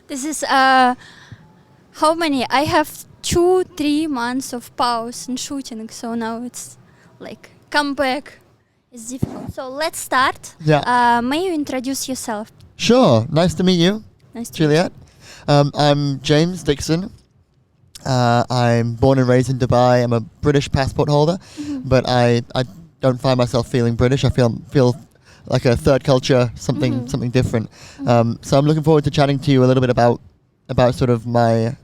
This is how many? I have 2-3 months of pause in shooting, so now it's like come back. It's difficult. So let's start. Yeah. May you introduce yourself? Sure. Nice to meet you, Nice to Juliet. I'm James Dixon. I'm born and raised in Dubai. I'm a British passport holder, but I don't find myself feeling British. I feel like a third culture, something different. So I'm looking forward to chatting to you a little bit about sort of my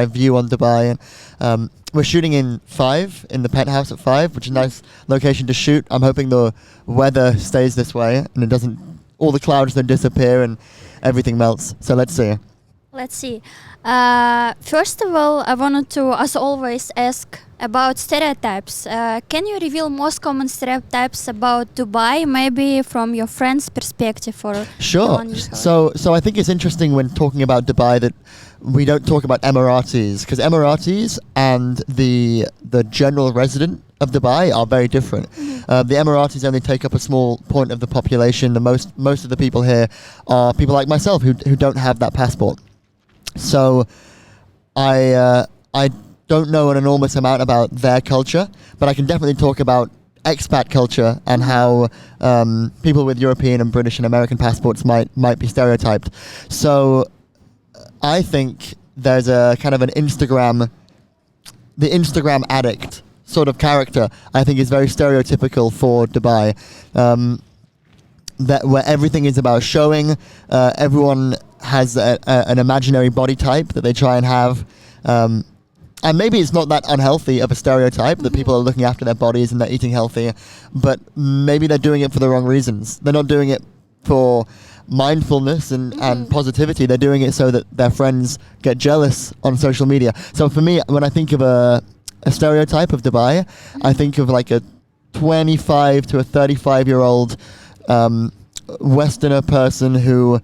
view on Dubai. And we're shooting in 5 in the penthouse at 5, which is a nice location to shoot. I'm hoping the weather stays this way and it doesn't. All the clouds then disappear and everything melts. So let's see. Let's see. First of all, I wanted to, as always, ask about stereotypes. Can you reveal most common stereotypes about Dubai, maybe from your friend's perspective or the Sure. one you saw? So I think it's interesting when talking about Dubai that we don't talk about Emiratis, because Emiratis and the general resident of Dubai are very different. The Emiratis only take up a small point of the population. Most of the people here are people like myself who don't have that passport. So I don't know an enormous amount about their culture, but I can definitely talk about expat culture and how people with European and British and American passports might be stereotyped. So I think there's a kind of the Instagram addict sort of character. I think is very stereotypical for Dubai. That where everything is about showing. Everyone has an imaginary body type that they try and have. And maybe it's not that unhealthy of a stereotype that people are looking after their bodies and they're eating healthy, but maybe they're doing it for the wrong reasons. They're not doing it for mindfulness and positivity. They're doing it so that their friends get jealous on social media. So for me, when I think of a stereotype of Dubai, I think of like a 25 to a 35-year-old Westerner person who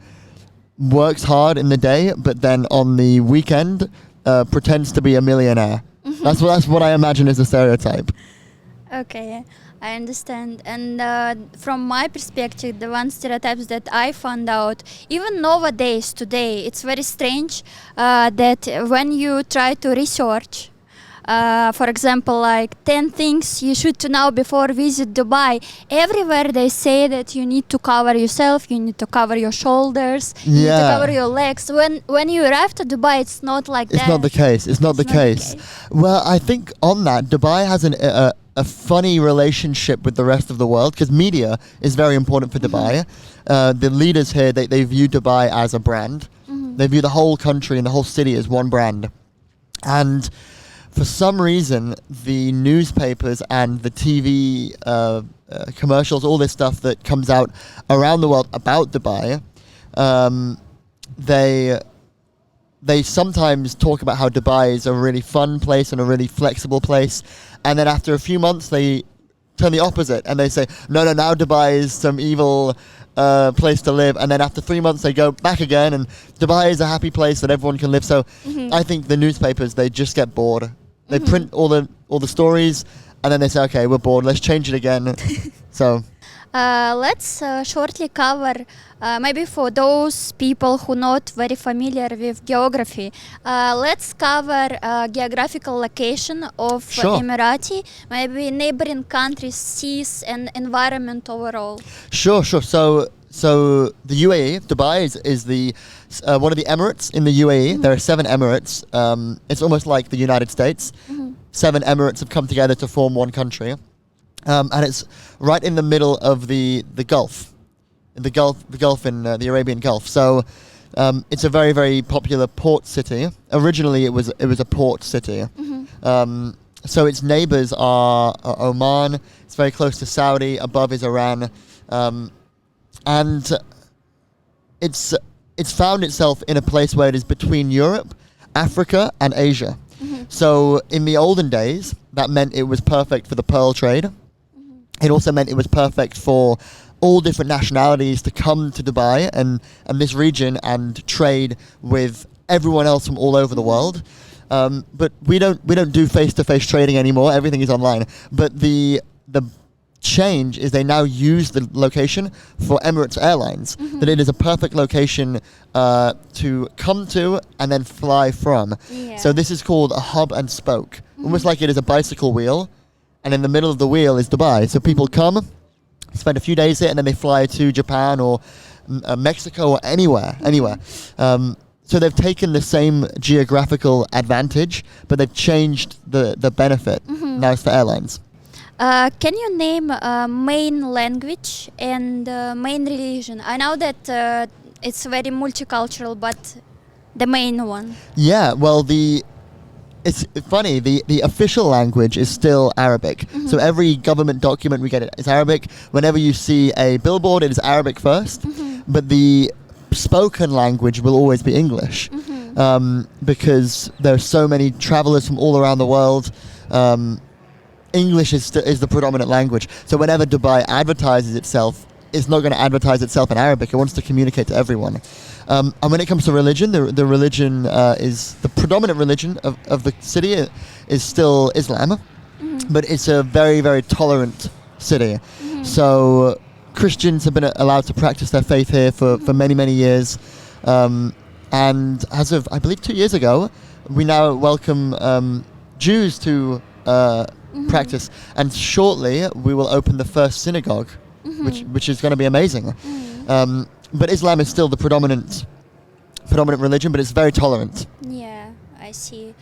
works hard in the day, but then on the weekend pretends to be a millionaire. That's what I imagine as a stereotype. Okay, I understand. And from my perspective, the one stereotypes that I found out, even nowadays, today, it's very strange that when you try to research, for example, like 10 things you should to know before visit Dubai. Everywhere they say that you need to cover yourself, you need to cover your shoulders, you need to cover your legs. When you arrive to Dubai, it's not like that. It's not the case. It's not the case. Well, I think on that, Dubai has a funny relationship with the rest of the world because media is very important for Dubai. The leaders here, they view Dubai as a brand. They view the whole country and the whole city as one brand. And for some reason, the newspapers and the TV commercials, all this stuff that comes out around the world about Dubai, they sometimes talk about how Dubai is a really fun place and a really flexible place, and then after a few months they turn the opposite and they say, no, now Dubai is some evil place to live, and then after 3 months they go back again and Dubai is a happy place that everyone can live. So I think the newspapers, they just get bored. They print all the stories and then they say, okay, we're bored, let's change it again. So let's shortly cover, maybe for those people who not very familiar with geography, let's cover geographical location of Emirati, maybe neighboring countries, seas and environment overall. Sure. So the UAE, Dubai is the one of the Emirates in the UAE. There are 7 Emirates. It's almost like the United States. 7 Emirates have come together to form one country. And it's right in the middle of the Gulf, the Gulf in the Arabian Gulf. So it's a very, very popular port city. Originally, it was a port city. So its neighbors are Oman. It's very close to Saudi. Above is Iran, and it's found itself in a place where it is between Europe, Africa, and Asia. So in the olden days, that meant it was perfect for the pearl trade. It also meant it was perfect for all different nationalities to come to Dubai and this region and trade with everyone else from all over the world. But we don't do face-to-face trading anymore. Everything is online. But the change is they now use the location for Emirates Airlines, that it is a perfect location to come to and then fly from. Yeah. So this is called a hub and spoke, almost like it is a bicycle wheel, and in the middle of the wheel is Dubai. So people come, spend a few days there, and then they fly to Japan or Mexico or anywhere. So they've taken the same geographical advantage, but they've changed the benefit. Now it's for airlines. Can you name main language and main religion? I know that it's very multicultural, but the main one. Yeah, well, it's funny, the official language is still Arabic. So every government document we get is Arabic. Whenever you see a billboard, it is Arabic first. But the spoken language will always be English. Because there are so many travelers from all around the world. English is the predominant language. So whenever Dubai advertises itself, it's not going to advertise itself in Arabic. It wants to communicate to everyone. And when it comes to religion, the religion is the predominant religion of the city is still Islam, but it's a very, very tolerant city. So Christians have been allowed to practice their faith here for many, many years. And as of, I believe, 2 years ago, we now welcome Jews to practice. And shortly, we will open the first synagogue, which is going to be amazing. But Islam is still the predominant religion, but it's very tolerant. Yeah, I see.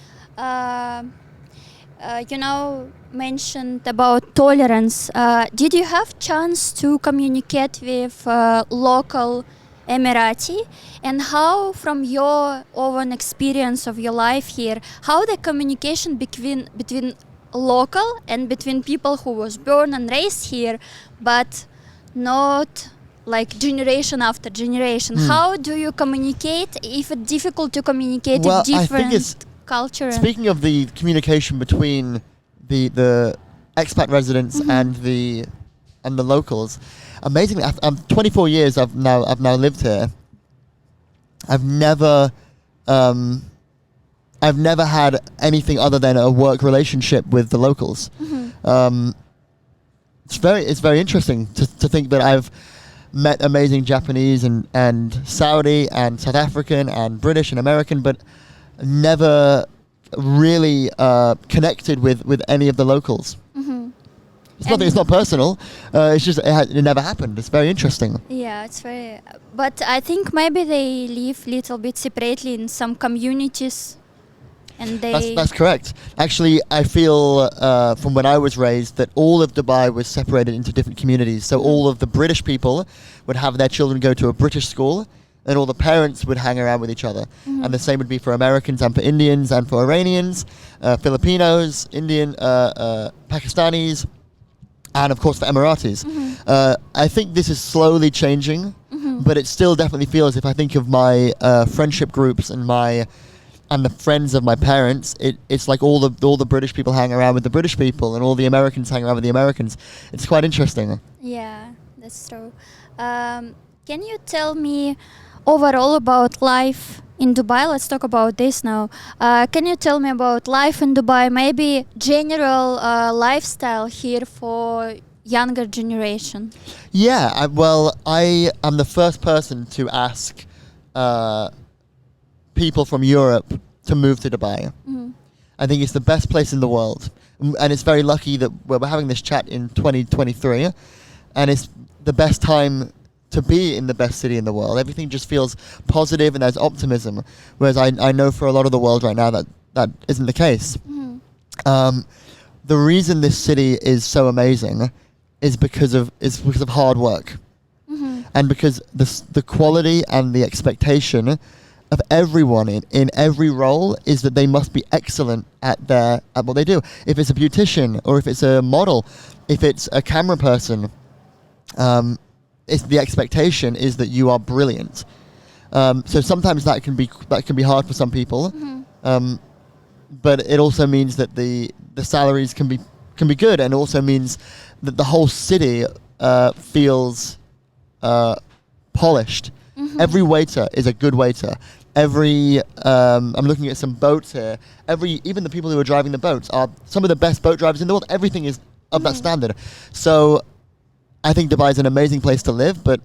Mentioned about tolerance. Did you have chance to communicate with local Emirati, and how, from your own experience of your life here, how the communication between local and between people who was born and raised here, but not like generation after generation? How do you communicate if it's difficult to communicate in different culture? Speaking of the communication between the expat residents and the locals, amazingly, I'm 24 years. I've now lived here. I've never had anything other than a work relationship with the locals. It's very interesting to think that I've met amazing Japanese and Saudi and South African and British and American, but never really connected with any of the locals. It's not personal. It's just it never happened. It's very interesting. Yeah, it's very. But I think maybe they live little bit separately in some communities, and they. That's correct. Actually, I feel from when I was raised that all of Dubai was separated into different communities. So all of the British people would have their children go to a British school, and all the parents would hang around with each other. And the same would be for Americans and for Indians and for Iranians, Filipinos, Indian, Pakistanis, and of course for Emiratis. I think this is slowly changing, but it still definitely feels, if I think of my friendship groups and the friends of my parents, it's like all the British people hang around with the British people, and all the Americans hang around with the Americans. It's quite interesting. Yeah, that's true. Can you tell me overall about life in Dubai? Let's talk about this now. Can you tell me about life in Dubai, maybe general lifestyle here for younger generation? Yeah, I am the first person to ask people from Europe to move to Dubai. I think it's the best place in the world. And it's very lucky that we're having this chat in 2023, and it's the best time to be in the best city in the world. Everything just feels positive and there's optimism, whereas I know for a lot of the world right now that isn't the case. The reason this city is so amazing is because of hard work, and because the quality and the expectation of everyone in every role is that they must be excellent at what they do. If it's a beautician, or if it's a model, if it's a camera person, the expectation is that you are brilliant. So sometimes that can be hard for some people, but it also means that the salaries can be good, and also means that the whole city feels polished. Every waiter is a good waiter. I'm looking at some boats here. Even the people who are driving the boats are some of the best boat drivers in the world. Everything is of that standard. So I think Dubai is an amazing place to live, but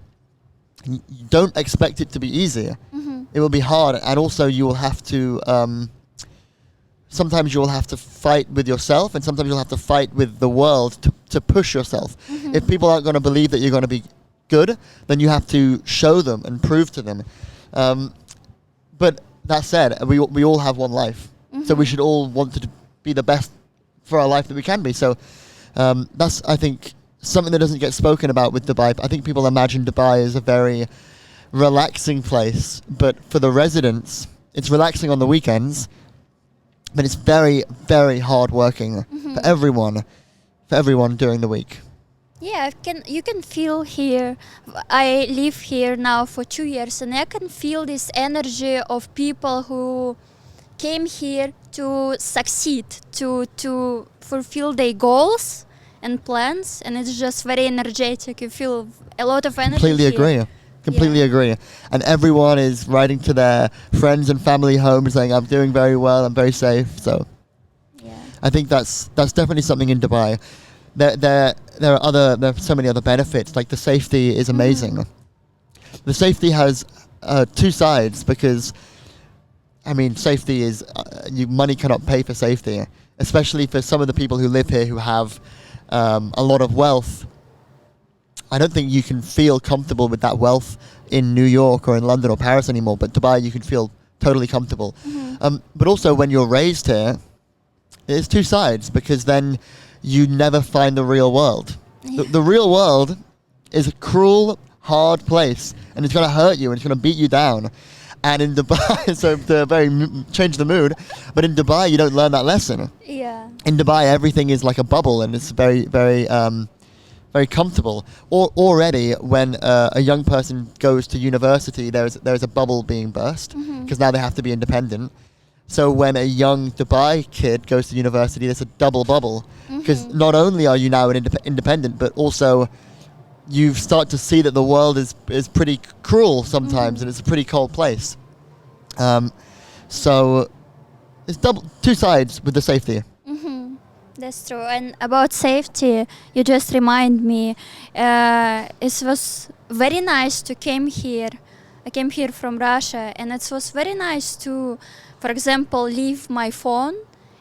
you don't expect it to be easy. It will be hard, and also you will have to. Sometimes you will have to fight with yourself, and sometimes you'll have to fight with the world to push yourself. If people aren't going to believe that you're going to be good, then you have to show them and prove to them. But that said, we all have one life, so we should all want to be the best for our life that we can be. So that's, I think, something that doesn't get spoken about with Dubai. I think people imagine Dubai as a very relaxing place, but for the residents, it's relaxing on the weekends, but it's very, very hard working for everyone during the week. Yeah, you can feel here. I live here now for 2 years, and I can feel this energy of people who came here to succeed, to fulfill their goals and plans, and it's just very energetic. You feel a lot of energy. Completely agree. And everyone is writing to their friends and family home saying, I'm doing very well, I'm very safe. So I think that's definitely something in Dubai. There are so many other benefits, like the safety is amazing. The safety has two sides, because safety is money cannot pay for safety, especially for some of the people who live here who have a lot of wealth. I don't think you can feel comfortable with that wealth in New York or in London or Paris anymore, but Dubai you can feel totally comfortable. But also when you're raised here, there's two sides, because then you never find the real world. The real world is a cruel, hard place, and it's going to hurt you and it's going to beat you down. And in Dubai, so to change the mood, but in Dubai you don't learn that lesson. Yeah. In Dubai everything is like a bubble, and it's very, very, very comfortable. Already when a young person goes to university, there's a bubble being burst, because now they have to be independent. So when a young Dubai kid goes to university, there's a double bubble, because not only are you now an independent, but also you start to see that the world is pretty cruel sometimes, and it's a pretty cold place. So it's two sides with the safety. That's true. And about safety, you just remind me, it was very nice to came here. I came here from Russia, and it was very nice to, for example, leave my phone,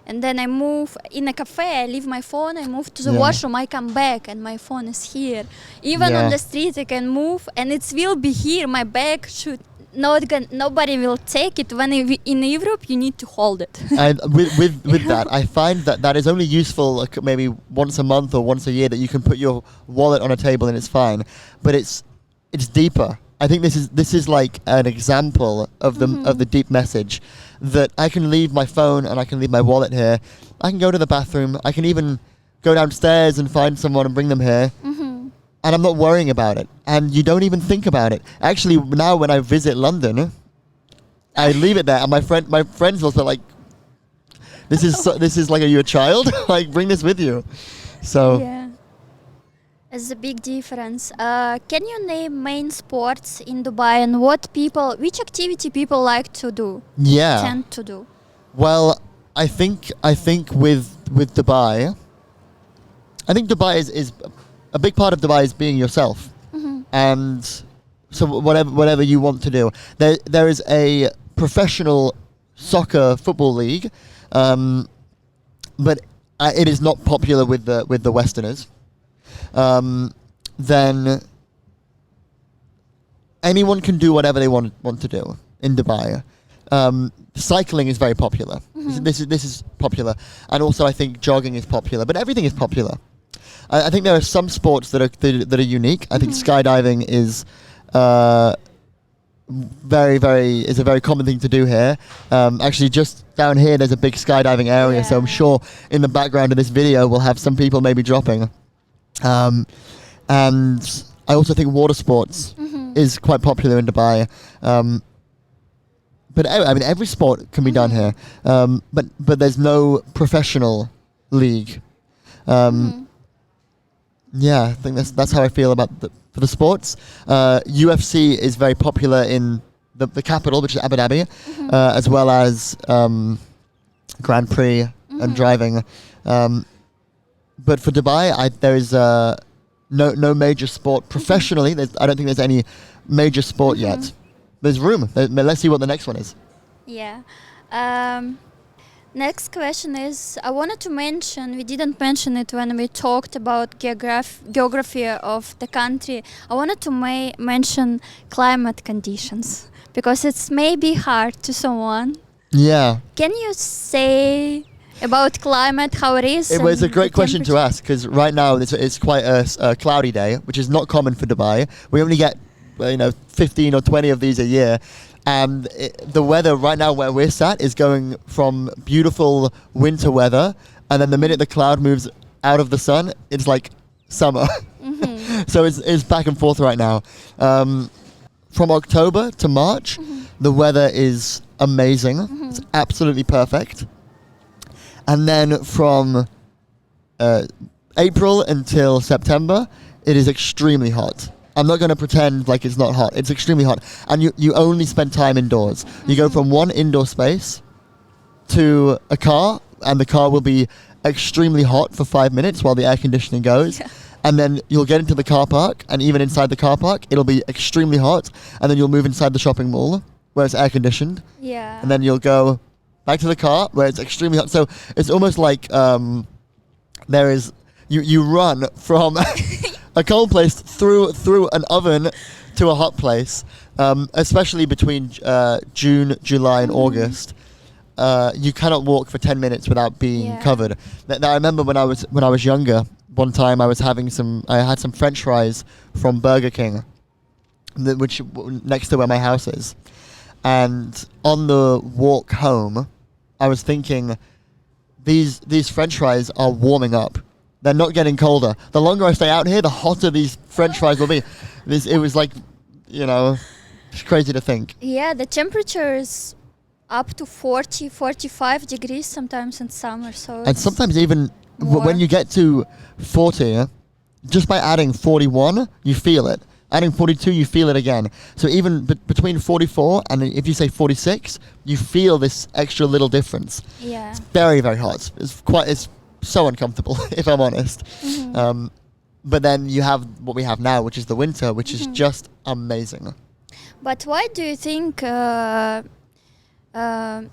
and then I move in a cafe, I leave my phone, I move to the washroom, I come back, and my phone is here. Even on the street I can move, and it will be here. My bag should nobody will take it. When in Europe you need to hold it. And with that, I find that is only useful like maybe once a month or once a year, that you can put your wallet on a table and it's fine. But it's deeper. I think this is like an example of the deep message, that I can leave my phone and I can leave my wallet here. I can go to the bathroom. I can even go downstairs and find someone and bring them here. And I'm not worrying about it. And you don't even think about it. Actually, now when I visit London, I leave it there, and my friends will say like, "This is like, are you a child? Like, bring this with you." So yeah, it's a big difference. Can you name main sports in Dubai, and which activity people like to do? Tend to do. Well, I think with Dubai, I think Dubai is a big part of Dubai is being yourself, and so whatever you want to do. There is a professional soccer football league, but it is not popular with the Westerners. Then anyone can do whatever they want to do in Dubai. Cycling is very popular. This is popular, and also I think jogging is popular. But everything is popular. I think there are some sports that are unique. I think skydiving is is a very common thing to do here. Actually, just down here, there's a big skydiving area, so I'm sure in the background of this video we'll have some people maybe dropping. And I also think water sports is quite popular in Dubai. But I mean, every sport can be done here. But there's no professional league. Yeah, I think that's how I feel about for the sports. UFC is very popular in the capital, which is Abu Dhabi, as well as Grand Prix and driving. but for Dubai, there is no major sport professionally. I don't think there's any major sport yet. There's room. Let's see what the next one is. Yeah. Next question is, I wanted to mention, we didn't mention it when we talked about geography of the country. I wanted to mention climate conditions, because it's maybe hard to someone. Yeah. Can you say about climate, how it is? It was a great question to ask, because right now it's quite a cloudy day, which is not common for Dubai. We only get 15 or 20 of these a year. And the weather right now where we're sat is going from beautiful winter weather, and then the minute the cloud moves out of the sun, it's like summer. So it's back and forth right now. From October to March, the weather is amazing. It's absolutely perfect. And then from April until September, it is extremely hot. I'm not going to pretend like it's not hot. It's extremely hot. And you only spend time indoors. You go from one indoor space to a car, and the car will be extremely hot for 5 minutes while the air conditioning goes. Yeah. And then you'll get into the car park, and even inside the car park, it'll be extremely hot. And then you'll move inside the shopping mall where it's air conditioned. Yeah. And then you'll go back to the car where it's extremely hot. So it's almost like you run from a cold place through an oven to a hot place, especially between June, July, and August. You cannot walk for 10 minutes without being covered. Now I remember when I was younger. One time I had some French fries from Burger King, which next to where my house is, and on the walk home, I was thinking, these French fries are warming up. They're not getting colder. The longer I stay out here, the hotter these French fries will be. It was like, it's crazy to think. Yeah, the temperature is up to 40, 45 degrees sometimes in summer. And sometimes even when you get to 40, just by adding 41, you feel it. Adding 42, you feel it again. So even between 44 and if you say 46, you feel this extra little difference. Yeah. It's very, very hot. It's so uncomfortable, if I'm honest. But then you have what we have now, which is the winter, which is just amazing. But why do you think,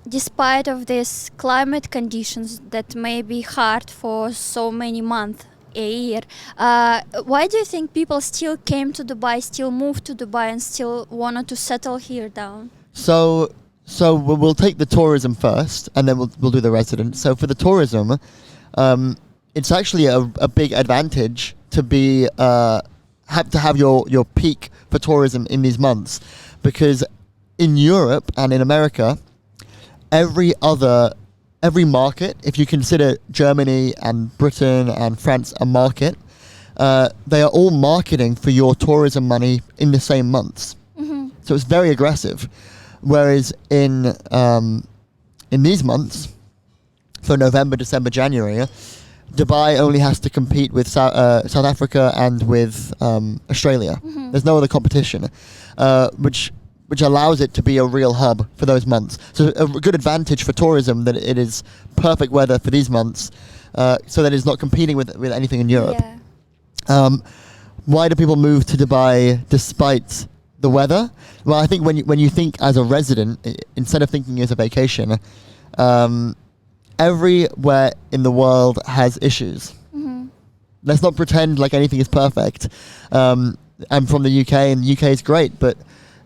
despite of these climate conditions that may be hard for so many months a year, why do you think people still came to Dubai, still moved to Dubai, and still wanted to settle here down? So we'll take the tourism first, and then we'll do the residents. So for the tourism, it's actually a big advantage to be have your peak for tourism in these months, because in Europe and in America, every market, if you consider Germany and Britain and France a market, they are all marketing for your tourism money in the same months. So it's very aggressive. Whereas in these months, for November, December, January, Dubai only has to compete with South Africa and with Australia. There's no other competition, which allows it to be a real hub for those months. So a good advantage for tourism that it is perfect weather for these months, so that it's not competing with anything in Europe. Yeah. Why do people move to Dubai despite the weather? Well, I think when you think as a resident, instead of thinking as a vacation, everywhere in the world has issues. Let's not pretend like anything is perfect. I'm from the UK, and the UK is great, but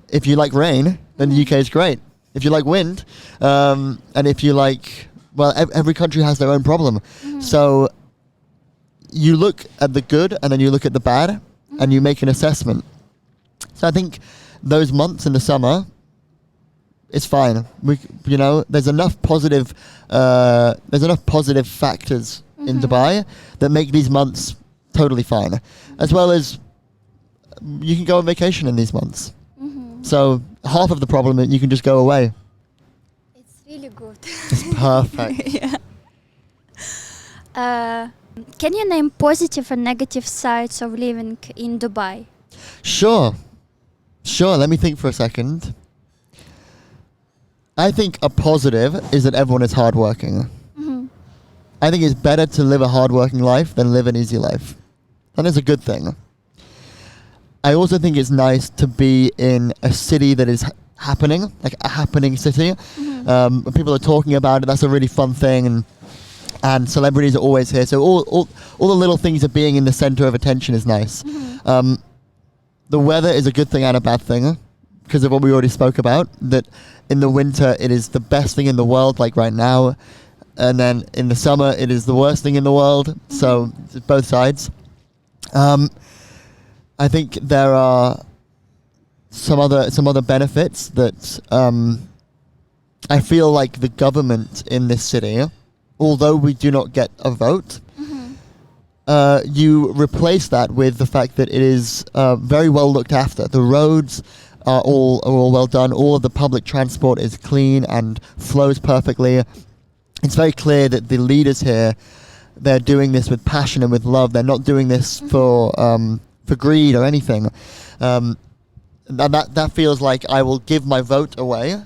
if you like rain, then the UK is great. If you like wind, and if you like, every country has their own problem. So you look at the good, and then you look at the bad, and you make an assessment. So I think those months in the summer, it's fine. There's enough positive factors in Dubai that make these months totally fine, as well as you can go on vacation in these months. So half of the problem, you can just go away. It's really good. It's perfect. Yeah. Can you name positive and negative sides of living in Dubai? Sure. Let me think for a second. I think a positive is that everyone is hardworking. I think it's better to live a hard-working life than live an easy life. And it's a good thing. I also think it's nice to be in a city that is happening, like a happening city. When people are talking about it, that's a really fun thing. And celebrities are always here. So all the little things of being in the center of attention is nice. The weather is a good thing and a bad thing because of what we already spoke about, that in the winter it is the best thing in the world, like right now. And then in the summer, it is the worst thing in the world. So it's both sides. I think there are some other benefits that I feel like the government in this city, although we do not get a vote, you replace that with the fact that it is very well looked after. The roads are all well done. All of the public transport is clean and flows perfectly. It's very clear that the leaders here, they're doing this with passion and with love. They're not doing this for greed or anything. That feels like I will give my vote away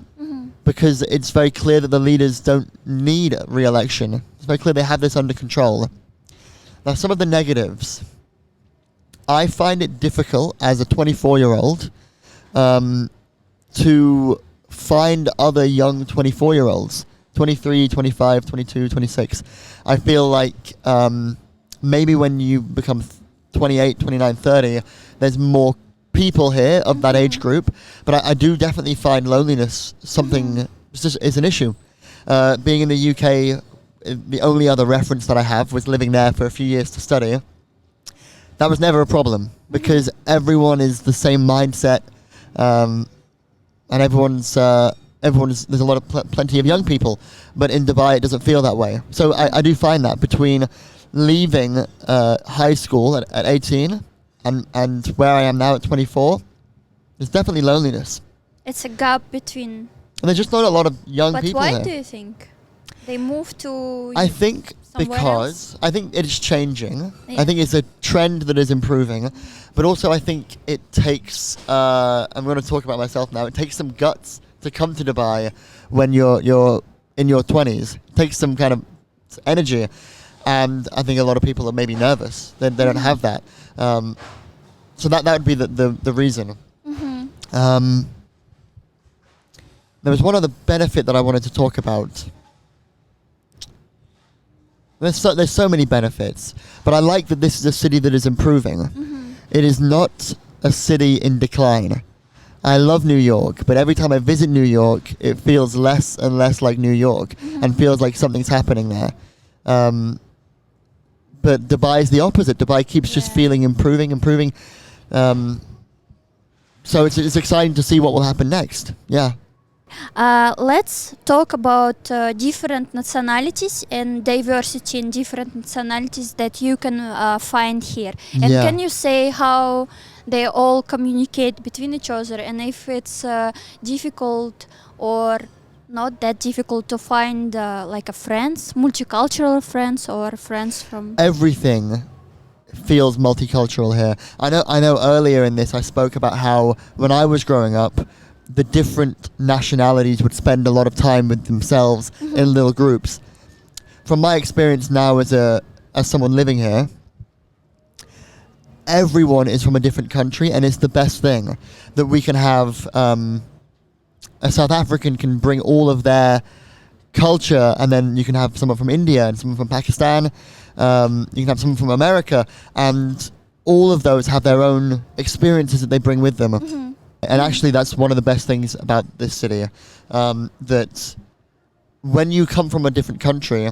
because it's very clear that the leaders don't need re-election. It's very clear they have this under control. Now, some of the negatives. I find it difficult as a 24-year-old to find other young 24-year-olds. 23, 25, 22, 26. I feel like maybe when you become 28, 29, 30, there's more people here of that age group. But I do definitely find loneliness something, is an issue. Being in the UK, the only other reference that I have was living there for a few years to study. That was never a problem because everyone is the same mindset and everyone's there's a lot of plenty of young people, but in Dubai it doesn't feel that way. So I do find that between leaving high school at 18 and where I am now at 24, there's definitely loneliness. It's a gap between. And there's just not a lot of young people But here. why do you think they move to? I think because I think it is changing. I think it's a trend that is improving, but also I think it takes. I'm going to talk about myself now. It takes some guts to come to Dubai when you're in your 20s. It takes some kind of energy, and I think a lot of people are maybe nervous. They don't have that. So that would be the reason. There was one other benefit that I wanted to talk about. There's so many benefits, but I like that this is a city that is improving. It is not a city in decline. I love New York, but every time I visit New York, it feels less and less like New York and feels like something's happening there. But Dubai is the opposite. Dubai keeps just feeling improving. So it's exciting to see what will happen next. Yeah. Let's talk about different nationalities and diversity in different nationalities that you can find here. And can you say how they all communicate between each other, and if it's difficult or not that difficult to find like a friends, multicultural friends or friends from... Everything feels multicultural here. I know earlier in this I spoke about how when I was growing up, the different nationalities would spend a lot of time with themselves in little groups. From my experience now as someone living here, everyone is from a different country, and it's the best thing that we can have. A South African can bring all of their culture, and then you can have someone from India and someone from Pakistan. You can have someone from America, and all of those have their own experiences that they bring with them. And actually, that's one of the best things about this city, that when you come from a different country,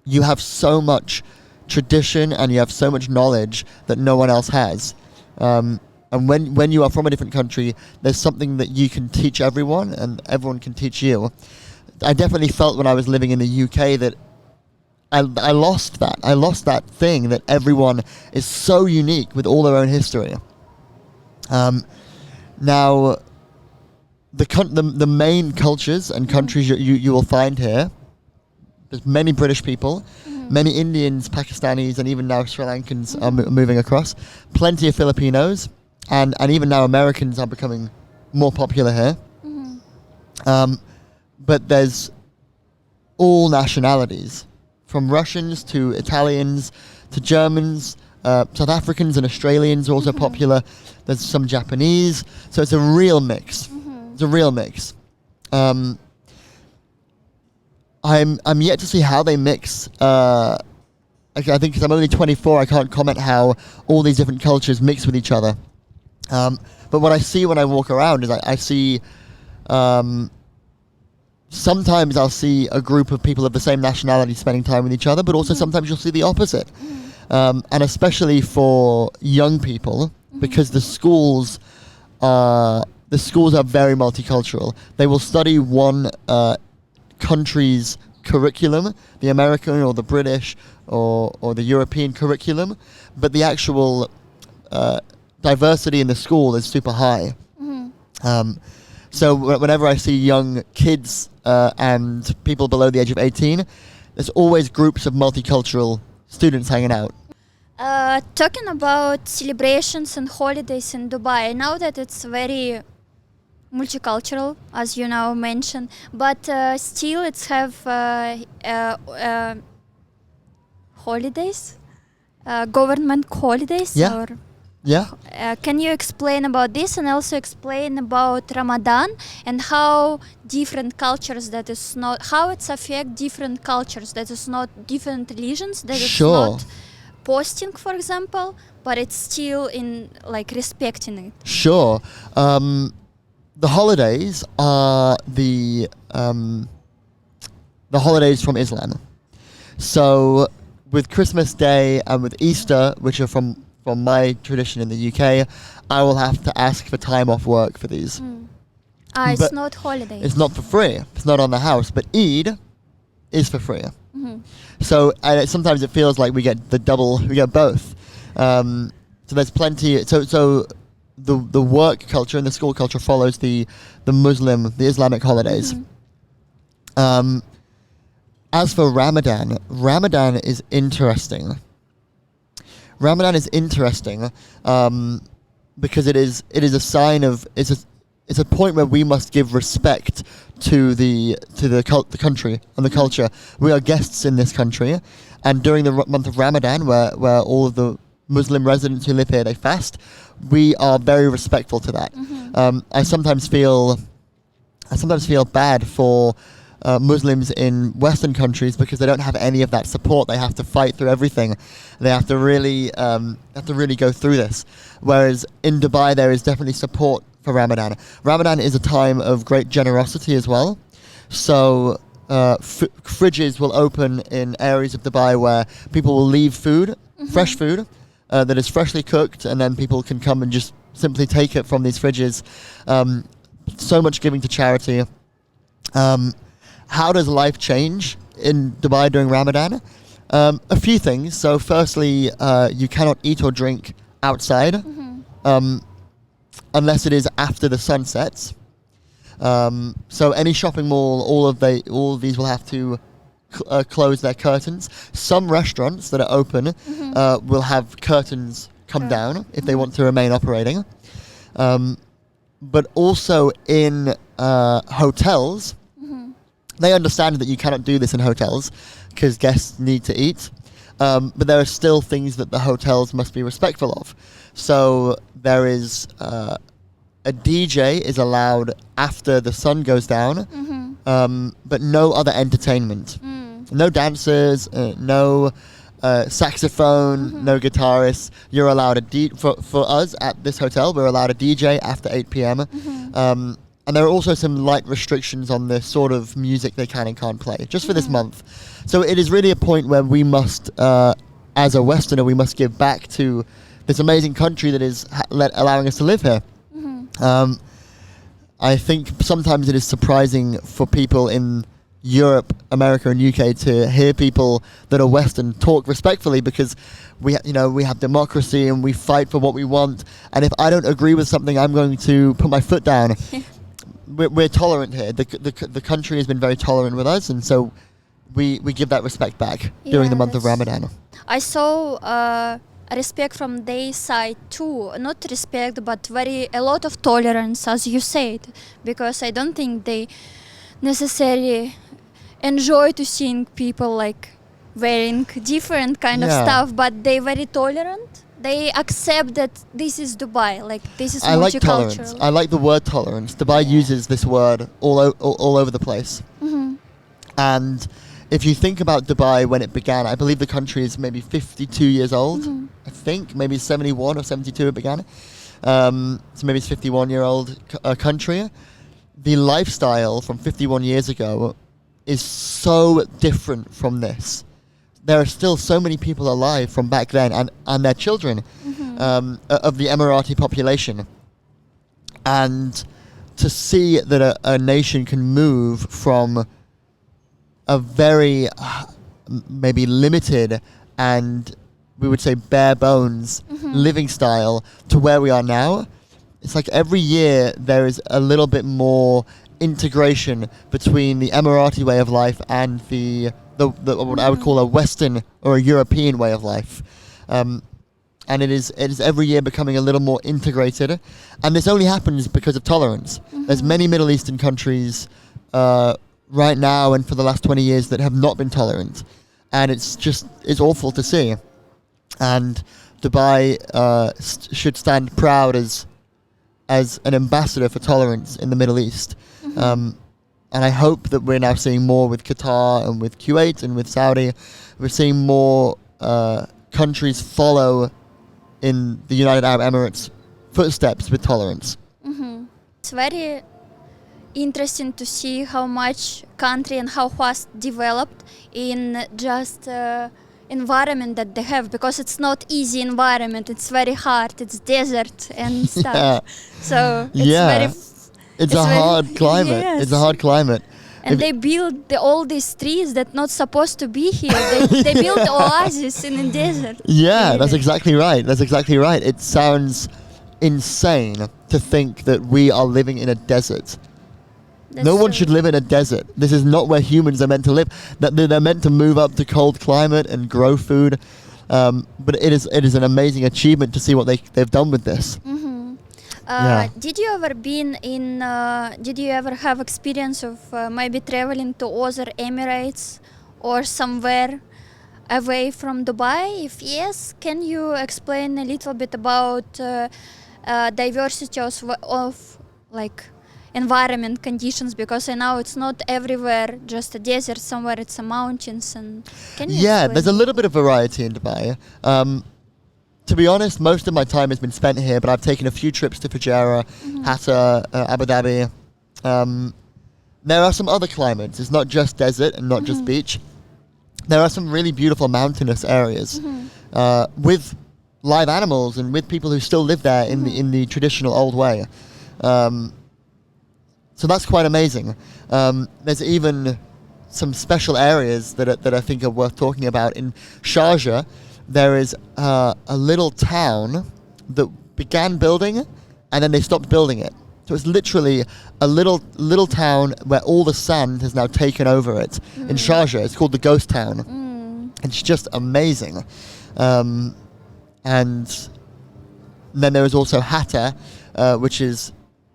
you have so much tradition and you have so much knowledge that no one else has. And when you are from a different country, there's something that you can teach everyone and everyone can teach you. I definitely felt when I was living in the UK that I lost that. I lost that thing that everyone is so unique with all their own history. Now, the main cultures and countries you will find here, there's many British people, many Indians, Pakistanis, and even now Sri Lankans are moving across. Plenty of Filipinos, and even now Americans are becoming more popular here. But there's all nationalities, from Russians to Italians to Germans. South Africans and Australians are also popular. There's some Japanese. So it's a real mix. It's a real mix. I'm yet to see how they mix. I think because I'm only 24, I can't comment how all these different cultures mix with each other. But what I see when I walk around is I see. Sometimes I'll see a group of people of the same nationality spending time with each other, but also sometimes you'll see the opposite. And especially for young people, because the schools are very multicultural. They will study one country's curriculum, the American or the British or the European curriculum, but the actual diversity in the school is super high. So whenever I see young kids and people below the age of 18, there's always groups of multicultural students hanging out. Talking about celebrations and holidays in Dubai, now that it's very multicultural, as you now mentioned, but still it's have holidays, government holidays. Yeah. Or Yeah. can you explain about this and also explain about Ramadan and how different cultures that is not, how it's affect different cultures that is not different religions, that it's Sure. not posting, for example, but it's still in like respecting it. Sure. The holidays are the holidays from Islam. So with Christmas Day and with Easter, which are from my tradition in the UK, I will have to ask for time off work for these. It's But not holidays. It's not for free. It's not on the house. But Eid is for free. So sometimes it feels like we get both. So there's plenty. So the work culture and the school culture follows the Islamic holidays. As for Ramadan is interesting. Ramadan is interesting because it is a sign of it's a point where we must give respect to the country and the culture. We are guests in this country, and during the month of Ramadan, where all of the Muslim residents who live here, they fast, we are very respectful to that. I sometimes feel bad for Muslims in Western countries because they don't have any of that support. They have to fight through everything. They have to really go through this. Whereas in Dubai, there is definitely support for Ramadan. Ramadan is a time of great generosity as well. So fridges will open in areas of Dubai where people will leave food, fresh food, that is freshly cooked, and then people can come and just simply take it from these fridges. So much giving to charity. How does life change in Dubai during Ramadan? A few things. So firstly, you cannot eat or drink outside unless it is after the sun sets. So any shopping mall, all of these will have to close their curtains. Some restaurants that are open will have curtains come down if they want to remain operating. But also in hotels, they understand that you cannot do this in hotels because guests need to eat. But there are still things that the hotels must be respectful of. So there is a DJ is allowed after the sun goes down, but no other entertainment. No dancers, no saxophone, no guitarists. You're allowed for us at this hotel, we're allowed a DJ after 8 p.m. And there are also some light restrictions on the sort of music they can and can't play, just for this month. So it is really a point where we must, as a Westerner, we must give back to this amazing country that is allowing us to live here. I think sometimes it is surprising for people in Europe, America, and UK to hear people that are Western talk respectfully, because we have democracy and we fight for what we want. And if I don't agree with something, I'm going to put my foot down. We're tolerant here. The country has been very tolerant with us, and so we give that respect back during the month of Ramadan. I saw respect from their side too. Not respect, but a lot of tolerance, as you said, because I don't think they necessarily enjoy to seeing people like wearing different kind of Yeah. stuff, but they very tolerant. They accept that this is Dubai, like this is I like tolerance. multicultural. I like the word tolerance. Dubai uses this word all over the place. Mhm. And if you think about Dubai when it began, I believe the country is maybe 52 years old. Mhm. I think maybe 71 or 72 it began. So maybe it's 51-year-old country. The lifestyle from 51 years ago is so different from this. There are still so many people alive from back then and their children of the Emirati population. And to see that a nation can move from a very maybe limited and we would say bare bones living style to where we are now, it's like every year there is a little bit more integration between the Emirati way of life and the what I would call a Western or a European way of life. And it is every year becoming a little more integrated. And this only happens because of tolerance. There's many Middle Eastern countries right now and for the last 20 years that have not been tolerant. And it's awful to see. And Dubai should stand proud as an ambassador for tolerance in the Middle East. And I hope that we're now seeing more with Qatar and with Kuwait and with Saudi. We're seeing more countries follow in the United Arab Emirates' footsteps with tolerance. It's very interesting to see how much country and how fast developed in just environment that they have, because it's not easy environment. It's very hard. It's desert and stuff. Yeah. So it's Yeah. very. It's a very- hard climate. Yes. It's a hard climate. And If- they build all these trees that not supposed to be here. They build oasis in the desert. Yeah, that's Really. exactly right. That's exactly right. It sounds insane to think that we are living in a desert. That's No one true. should live in a desert. This is not where humans are meant to live. That they're meant to move up to cold climate and grow food. But it is an amazing achievement to see what they've done with this. Yeah. Did you ever been in? Did you ever have experience of maybe traveling to other Emirates or somewhere away from Dubai? If yes, can you explain a little bit about diversity of like environment conditions? Because I know it's not everywhere just a desert. Somewhere it's a mountains. And can you? Yeah, explain? there's a little bit of variety in Dubai. To be honest, most of my time has been spent here, but I've taken a few trips to Fujairah, Hatta, Abu Dhabi. There are some other climates. It's not just desert and not just beach. There are some really beautiful mountainous areas with live animals and with people who still live there in the traditional old way. So that's quite amazing. There's even some special areas that I think are worth talking about. In Sharjah, there is a little town that began building and then they stopped building it. So it's literally a little town where all the sand has now taken over it. In Sharjah, it's called the Ghost Town. It's just amazing. And then there is also Hatta, which is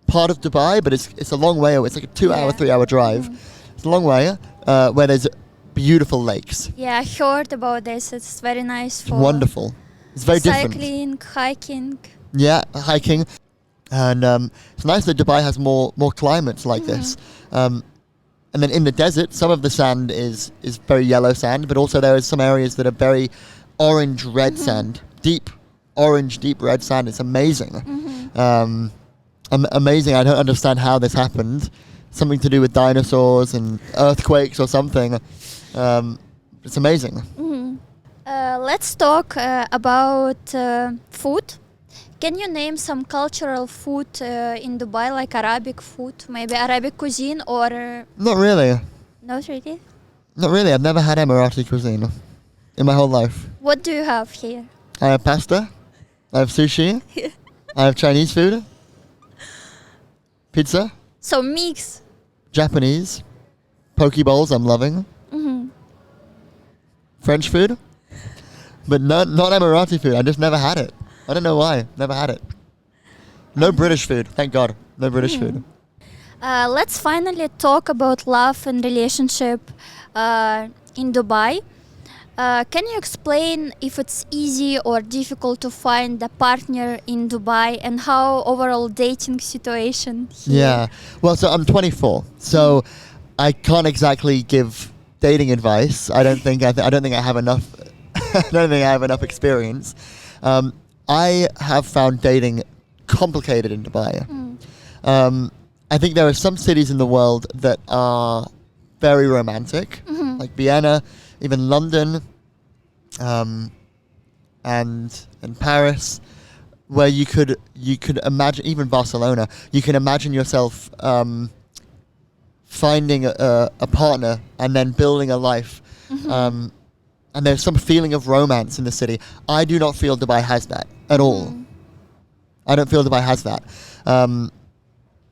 part of Dubai, but it's a long way away. It's like a 2-hour, 3-hour drive. It's a long way, where there's beautiful lakes. Yeah, I heard about this. It's very nice It's for wonderful. It's very different. cycling, hiking. Yeah, hiking. And it's nice that Dubai has more climates like this. And then in the desert, some of the sand is very yellow sand, but also there is some areas that are very orange red sand, deep orange, deep red sand. It's amazing. Amazing. I don't understand how this happened. Something to do with dinosaurs and earthquakes or something. It's amazing. Let's talk about food. Can you name some cultural food in Dubai, like Arabic food, maybe Arabic cuisine, or Not really. not really? Not really. I've never had Emirati cuisine in my whole life. What do you have here? I have pasta. I have sushi. I have Chinese food. Pizza. So mix. Japanese. Poke bowls, I'm loving. French food. But not Emirati food. I just never had it. I don't know why. Never had it. No British food. Thank God. No British food. Let's finally talk about love and relationship in Dubai. Can you explain if it's easy or difficult to find a partner in Dubai and how overall dating situation here? Yeah. Well, so I'm 24, so I can't exactly give dating advice. I don't think I don't think I have enough. I don't think I have enough experience. I have found dating complicated in Dubai. I think there are some cities in the world that are very romantic, like Vienna, even London, and Paris, where you could imagine, even Barcelona, you can imagine yourself finding a partner and then building a life. And there's some feeling of romance in the city. I do not feel Dubai has that at all. I don't feel Dubai has that.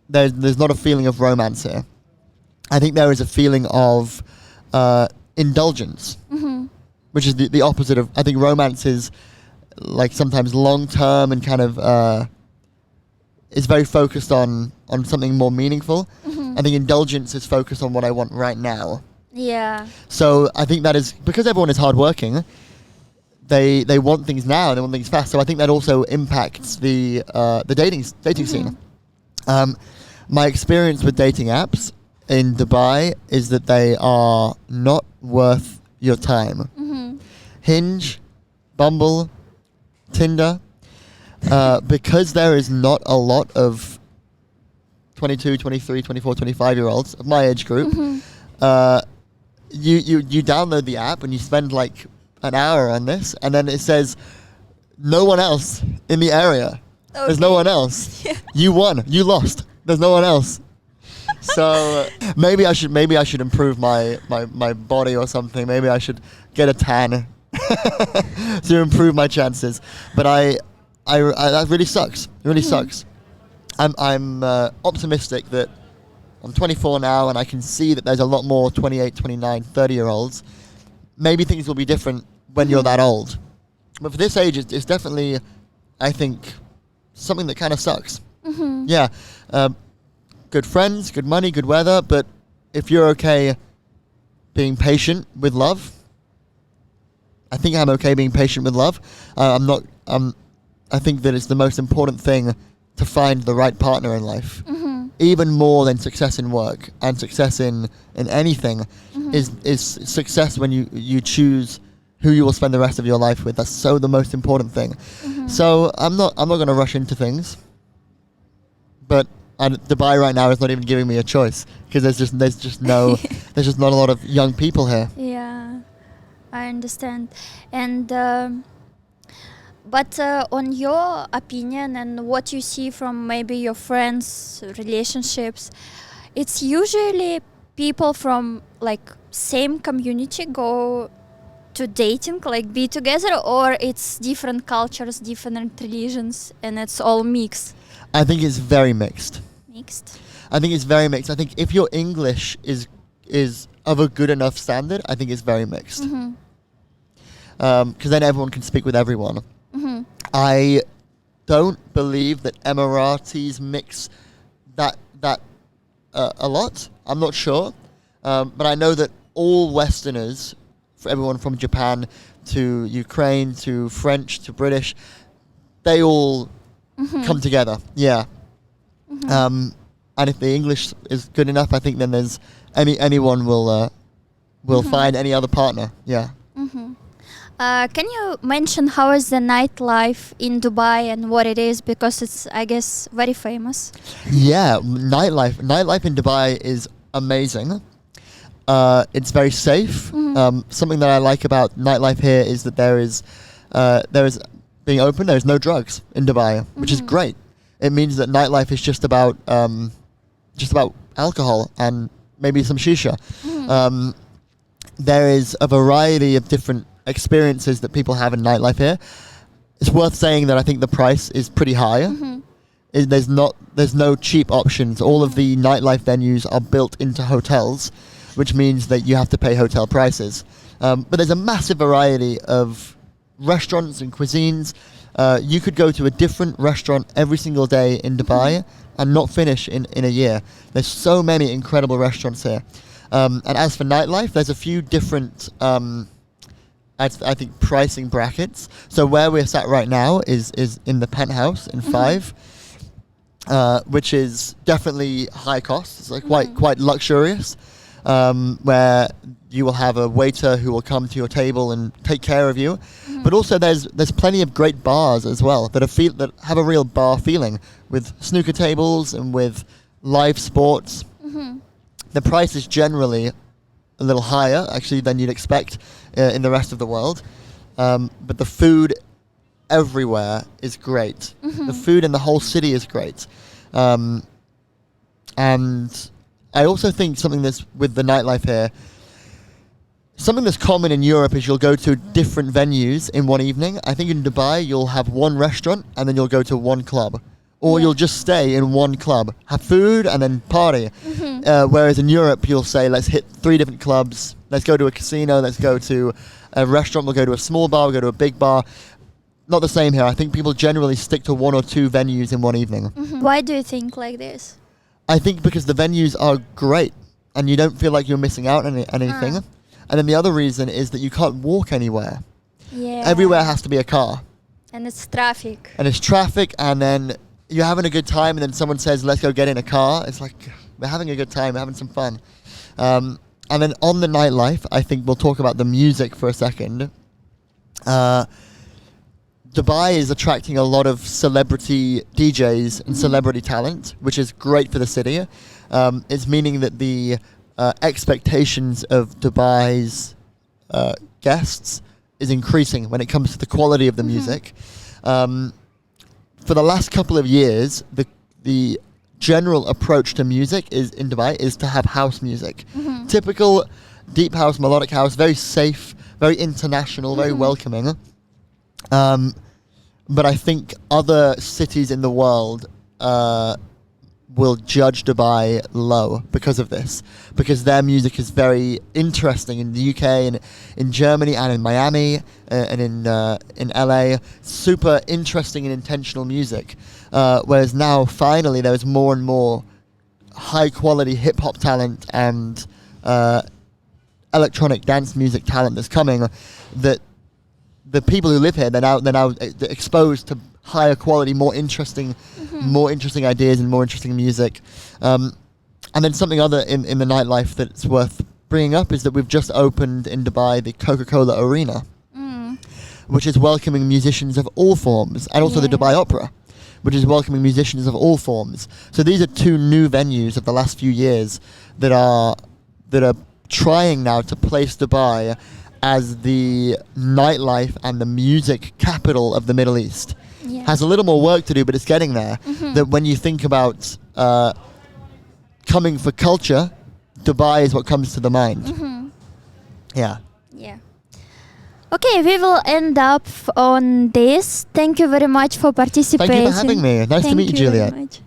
There's not a feeling of romance here. I think there is a feeling of indulgence, which is the opposite of. I think romance is like sometimes long term and kind of is very focused on something more meaningful. I think indulgence is focused on what I want right now. Yeah. So I think that is because everyone is hardworking. They want things now. They want things fast. So I think that also impacts the dating scene. My experience with dating apps in Dubai is that they are not worth your time. Hinge, Bumble, Tinder, because there is not a lot of 22, 23, 24, 25-year-olds of my age group. You download the app and you spend like an hour on this, and then it says no one else in the area. Okay. There's no one else. Yeah. You won. You lost. There's no one else. So maybe I should improve my body or something. Maybe I should get a tan to improve my chances. But I that really sucks. It really sucks. I'm optimistic that I'm 24 now and I can see that there's a lot more 28, 29, 30-year-olds. Maybe things will be different when you're that old. But for this age, it's definitely, I think, something that kind of sucks. Yeah. Good friends, good money, good weather, but if you're okay being patient with love, I think I'm okay being patient with love. I think that it's the most important thing to find the right partner in life. Even more than success in work and success in anything is success when you choose who you will spend the rest of your life with. That's so the most important thing. So I'm not going to rush into things, but Dubai right now is not even giving me a choice because there's just not a lot of young people here. Yeah, I understand. And but on your opinion and what you see from maybe your friends' relationships, it's usually people from like same community go to dating, like be together, or it's different cultures, different religions, and it's all mixed? I think it's very mixed. I think it's very mixed. I think if your English is of a good enough standard, I think it's very mixed. Because then everyone can speak with everyone. I don't believe that Emiratis mix that a lot. I'm not sure. But I know that all Westerners, for everyone from Japan to Ukraine to French to British, they all come together. Yeah. And if the English is good enough, I think then there's anyone will find any other partner. Yeah. Can you mention how is the nightlife in Dubai and what it is, because it's, I guess, very famous? Yeah, nightlife in Dubai is amazing. It's very safe. Something that I like about nightlife here is that there is being open. There's no drugs in Dubai, which is great. It means that nightlife is just about alcohol and maybe some shisha. There is a variety of different experiences that people have in nightlife here. It's worth saying that I think the price is pretty high. There's no cheap options. All of the nightlife venues are built into hotels, which means that you have to pay hotel prices. But there's a massive variety of restaurants and cuisines. You could go to a different restaurant every single day in Dubai and not finish in a year. There's so many incredible restaurants here. And as for nightlife, there's a few different I think pricing brackets. So where we're sat right now is in the penthouse in 5, which is definitely high cost. It's like quite luxurious, where you will have a waiter who will come to your table and take care of you. But also there's plenty of great bars as well that have a real bar feeling, with snooker tables and with live sports. The price is generally a little higher, actually, than you'd expect in the rest of the world. But the food everywhere is great. The food in the whole city is great. And I also think something that's with the nightlife here, something that's common in Europe is you'll go to different venues in one evening. I think in Dubai you'll have one restaurant and then you'll go to one club. Or you'll just stay in one club, have food and then party. Whereas in Europe you'll say, let's hit 3 different clubs, let's go to a casino, let's go to a restaurant, we'll go to a small bar, we'll go to a big bar. Not the same here. I think people generally stick to 1 or 2 venues in one evening. Why do you think like this? I think because the venues are great and you don't feel like you're missing out on anything. And then the other reason is that you can't walk anywhere. Yeah. Everywhere has to be a car. And it's traffic. And it's traffic, and then you're having a good time and then someone says, let's go get in a car. It's like, we're having a good time, we're having some fun. And then on the nightlife, I think we'll talk about the music for a second. Dubai is attracting a lot of celebrity DJs and celebrity talent, which is great for the city. It's meaning that the expectations of Dubai's guests is increasing when it comes to the quality of the music. For the last couple of years, the general approach to music in Dubai is to have house music. Typical deep house, melodic house, very safe, very international, very welcoming. But I think other cities in the world will judge Dubai low because of this, because their music is very interesting in the UK and in Germany and in Miami and in LA. Super interesting and intentional music. Whereas now, finally, there's more and more high quality hip hop talent and electronic dance music talent that's coming. That the people who live here, they're now exposed to higher quality, more interesting ideas and more interesting music. And then something other in the nightlife that's worth bringing up is that we've just opened in Dubai the Coca-Cola Arena, which is welcoming musicians of all forms, and also the Dubai Opera, which is welcoming musicians of all forms. So these are 2 new venues of the last few years that are trying now to place Dubai as the nightlife and the music capital of the Middle East. Has a little more work to do, but it's getting there. That when you think about coming for culture, Dubai is what comes to the mind. Yeah. Okay, we will end up on this. Thank you very much for participating. Thank you for having me. Nice to meet you, Juliet. Very much.